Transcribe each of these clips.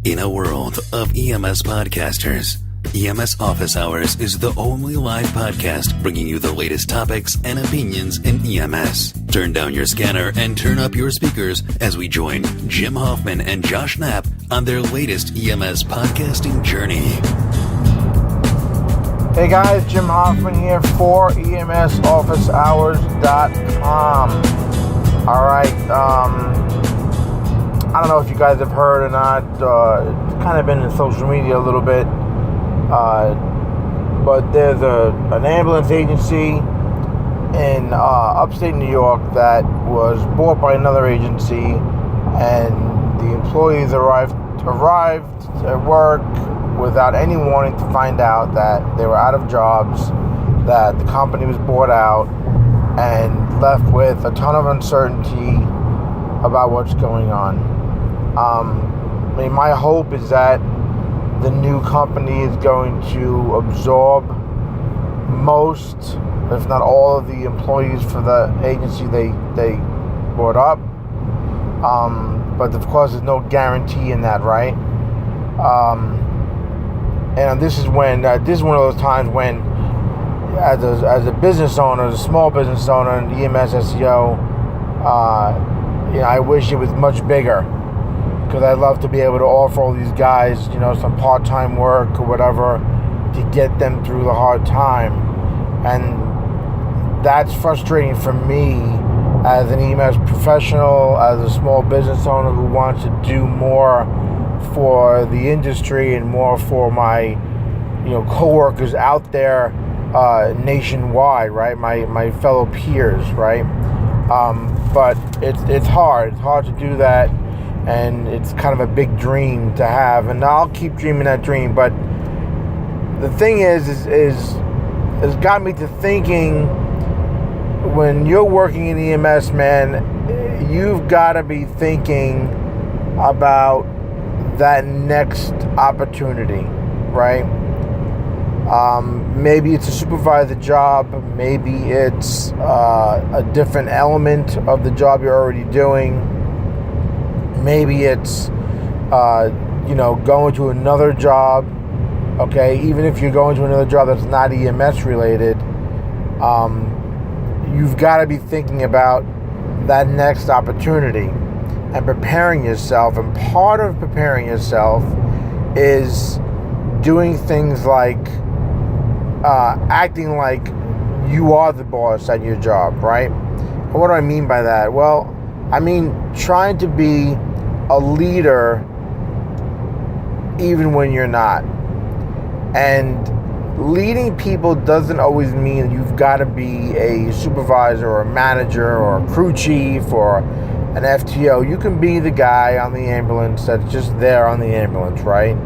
In a world of EMS podcasters, EMS Office Hours is the only live podcast bringing you the latest topics and opinions in EMS. Turn down your scanner and turn up your speakers as we join Jim Hoffman and Josh Knapp on their latest EMS podcasting journey. Hey guys, Jim Hoffman here for EMSOfficeHours.com. Alright, I don't know if you guys have heard or not. It's kind of been in social media a little bit. But there's an ambulance agency in upstate New York that was bought by another agency, and the employees arrived at work without any warning to find out that they were out of jobs, that the company was bought out, and left with a ton of uncertainty about what's going on. My hope is that the new company is going to absorb most, if not all, of the employees for the agency they brought up. But of course, there's no guarantee in that, right? And this is one of those times when, as a business owner, as a small business owner, and EMS SEO, I wish it was much bigger. Because I'd love to be able to offer all these guys, some part-time work or whatever to get them through the hard time. And that's frustrating for me as an EMS professional, as a small business owner who wants to do more for the industry and more for my, coworkers out there nationwide, right? My fellow peers, right? But it's hard. It's hard to do that. And it's kind of a big dream to have, and I'll keep dreaming that dream. But the thing is it's got me to thinking, when you're working in EMS, man, you've got to be thinking about that next opportunity, right? Maybe it's a supervisor job, maybe it's a different element of the job you're already doing. Maybe it's, going to another job, okay? Even if you're going to another job that's not EMS related, you've got to be thinking about that next opportunity and preparing yourself. And part of preparing yourself is doing things like acting like you are the boss at your job, right? And what do I mean by that? Well, I mean trying to be a leader even when you're not. And leading people doesn't always mean you've got to be a supervisor or a manager or a crew chief or an FTO. You can be the guy on the ambulance that's just there on the ambulance, right?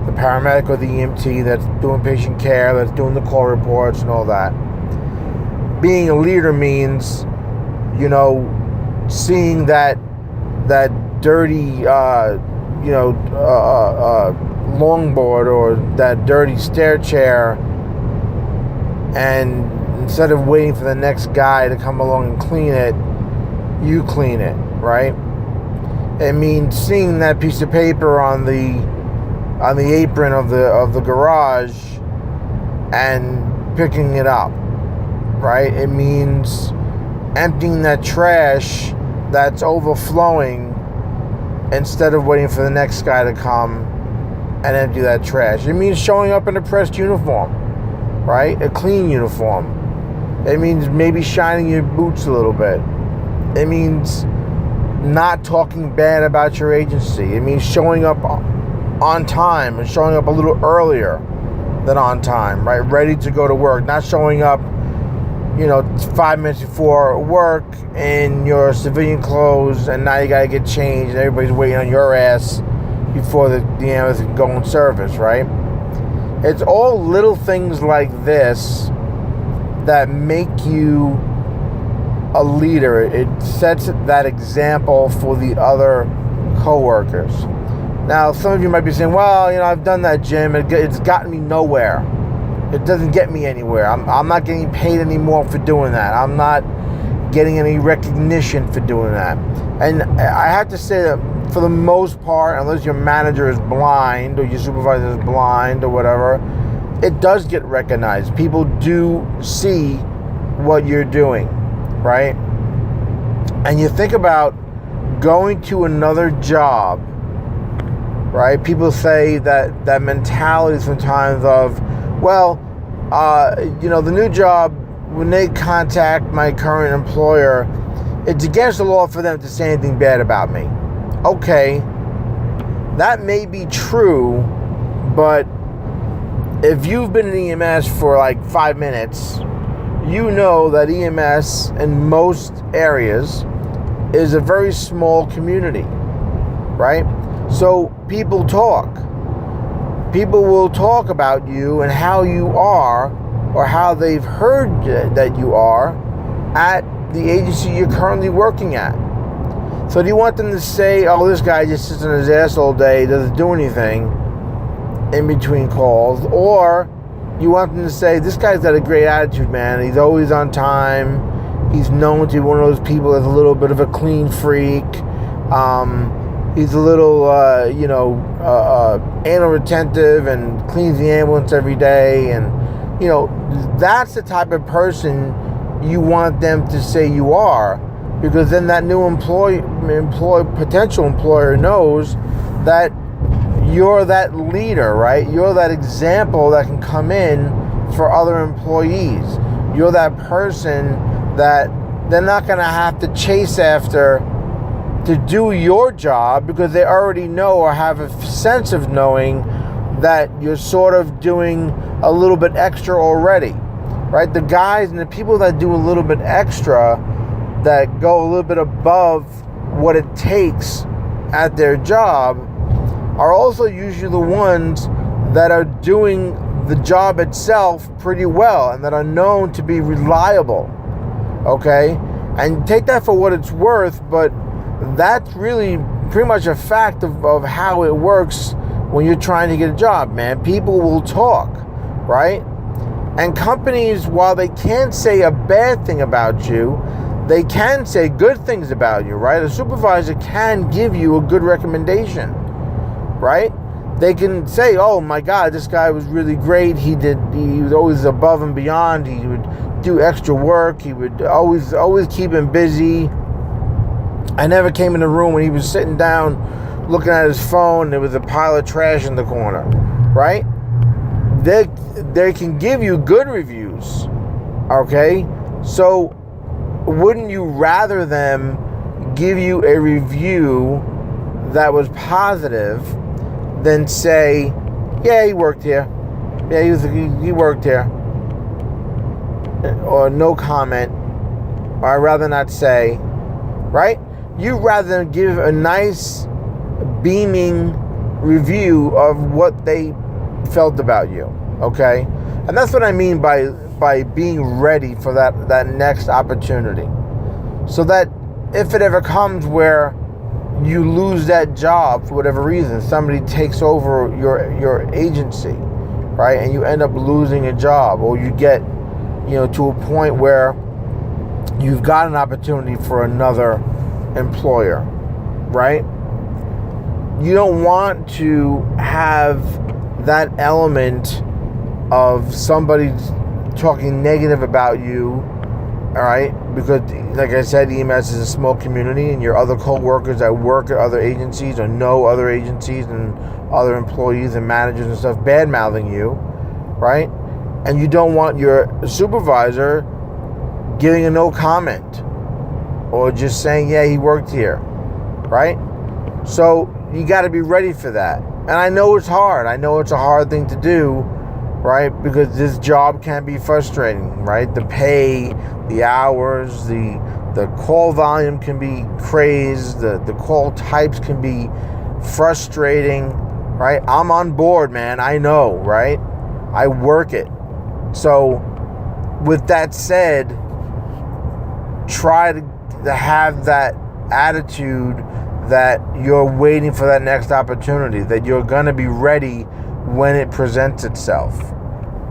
The paramedic or the EMT that's doing patient care, that's doing the call reports and all that. Being a leader means, seeing that dirty, longboard or that dirty stair chair, and instead of waiting for the next guy to come along and clean it, you clean it, right? It means seeing that piece of paper on the apron of the garage and picking it up, right? It means emptying that trash that's overflowing instead of waiting for the next guy to come and empty that trash. It means showing up in a pressed uniform, right? A clean uniform. It means maybe shining your boots a little bit. It means not talking bad about your agency. It means showing up on time and showing up a little earlier than on time, right? Ready to go to work. Not showing up 5 minutes before work in your civilian clothes, and now you gotta get changed and everybody's waiting on your ass before the ambulance can go in service, right? It's all little things like this that make you a leader. It sets that example for the other coworkers. Now, some of you might be saying, well, I've done that, Jim. It's gotten me nowhere. It doesn't get me anywhere. I'm not getting paid anymore for doing that. I'm not getting any recognition for doing that. And I have to say that for the most part, unless your manager is blind or your supervisor is blind or whatever, it does get recognized. People do see what you're doing, right? And you think about going to another job, right? People say that mentality sometimes of, well, the new job, when they contact my current employer, it's against the law for them to say anything bad about me. Okay, that may be true, but if you've been in EMS for like 5 minutes, you know that EMS in most areas is a very small community, right? So people talk. People will talk about you and how you are, or how they've heard that you are at the agency you're currently working at. So do you want them to say, oh, this guy just sits on his ass all day, doesn't do anything in between calls? Or you want them to say, this guy's got a great attitude, man. He's always on time. He's known to be one of those people that's a little bit of a clean freak. He's a little, anal retentive and cleans the ambulance every day. And, that's the type of person you want them to say you are, because then that new potential employer knows that you're that leader, right? You're that example that can come in for other employees. You're that person that they're not going to have to chase after to do your job, because they already know or have a sense of knowing that you're sort of doing a little bit extra already, right? The guys and the people that do a little bit extra, that go a little bit above what it takes at their job, are also usually the ones that are doing the job itself pretty well and that are known to be reliable, okay? And take that for what it's worth, but that's really pretty much a fact of how it works when you're trying to get a job, man. People will talk, right? And companies, while they can't say a bad thing about you, they can say good things about you, right? A supervisor can give you a good recommendation, right? They can say, oh my God, this guy was really great. He was always above and beyond. He would do extra work. He would always keep him busy. I never came in the room when he was sitting down looking at his phone and there was a pile of trash in the corner, right? They can give you good reviews, okay? So wouldn't you rather them give you a review that was positive than say, yeah, he worked here. Yeah, he worked here. Or no comment. Or I'd rather not say, right? You'd rather give a nice, beaming review of what they felt about you, okay? And that's what I mean by being ready for that next opportunity. So that if it ever comes where you lose that job for whatever reason, somebody takes over your agency, right? And you end up losing a job, or you get, to a point where you've got an opportunity for another employer, right? You don't want to have that element of somebody talking negative about you, all right? Because, like I said, EMS is a small community, and your other co-workers that work at other agencies or know other agencies and other employees and managers and stuff bad-mouthing you, right? And you don't want your supervisor giving a no comment or just saying, yeah, he worked here, right? So you got to be ready for that. And I know it's hard. I know it's a hard thing to do, right? Because this job can be frustrating, right? The pay, the hours, the call volume can be crazed. The call types can be frustrating, right? I'm on board, man. I know, right? I work it. So with that said, try to have that attitude that you're waiting for that next opportunity, that you're going to be ready when it presents itself,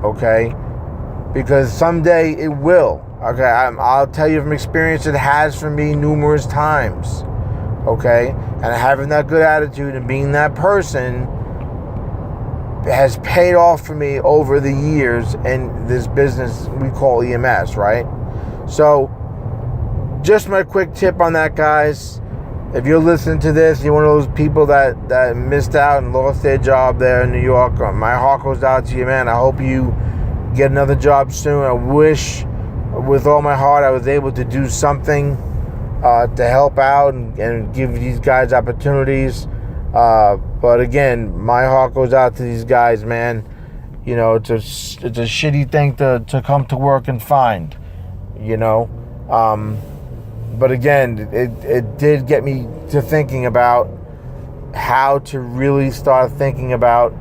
okay? Because someday it will, okay? I'll tell you from experience, it has for me numerous times, okay? And having that good attitude and being that person has paid off for me over the years in this business we call EMS, right? So, just my quick tip on that, guys. If you're listening to this, you're one of those people that missed out and lost their job there in New York, my heart goes out to you, man. I hope you get another job soon. I wish with all my heart I was able to do something to help out and give these guys opportunities. But again, my heart goes out to these guys, man. You know, it's a shitty thing to come to work and find, you know. But again, it did get me to thinking about how to really start thinking about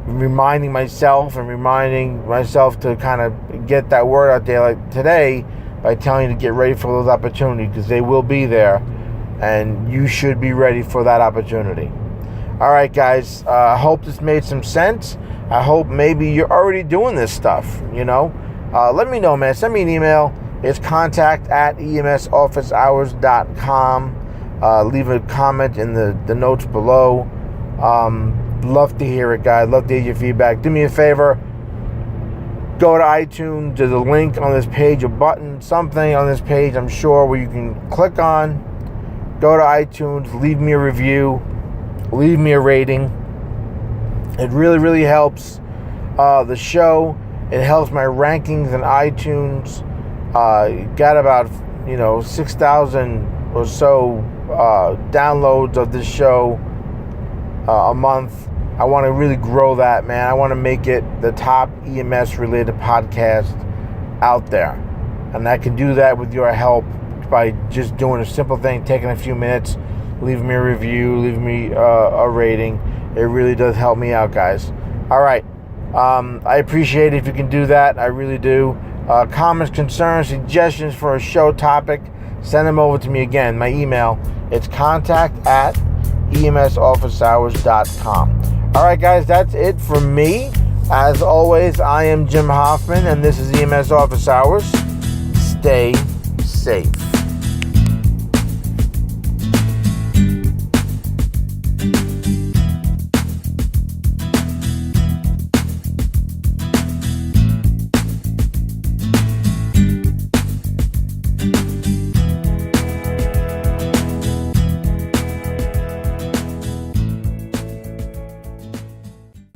reminding myself to kind of get that word out there like today by telling you to get ready for those opportunities, because they will be there and you should be ready for that opportunity. All right, guys, I hope this made some sense. I hope maybe you're already doing this stuff, you know. Let me know, man. Send me an email. It's contact@emsofficehours.com. Leave a comment in the notes below. Love to hear it, guys. Love to hear your feedback. Do me a favor. Go to iTunes. There's a link on this page, a button, something on this page, I'm sure, where you can click on. Go to iTunes. Leave me a review. Leave me a rating. It really, really helps the show. It helps my rankings in iTunes. Got about 6,000 or so downloads of this show a month. I want to really grow that, man. I want to make it the top EMS related podcast out there, and I can do that with your help by just doing a simple thing, taking a few minutes, leaving me a review, leaving me a rating. It really does help me out, guys. All right. I appreciate it if you can do that. I really do. Comments, concerns, suggestions for a show topic, send them over to me again. My email, it's contact@emsofficehours.com. All right, guys, that's it for me. As always, I am Jim Hoffman, and this is EMS Office Hours. Stay safe.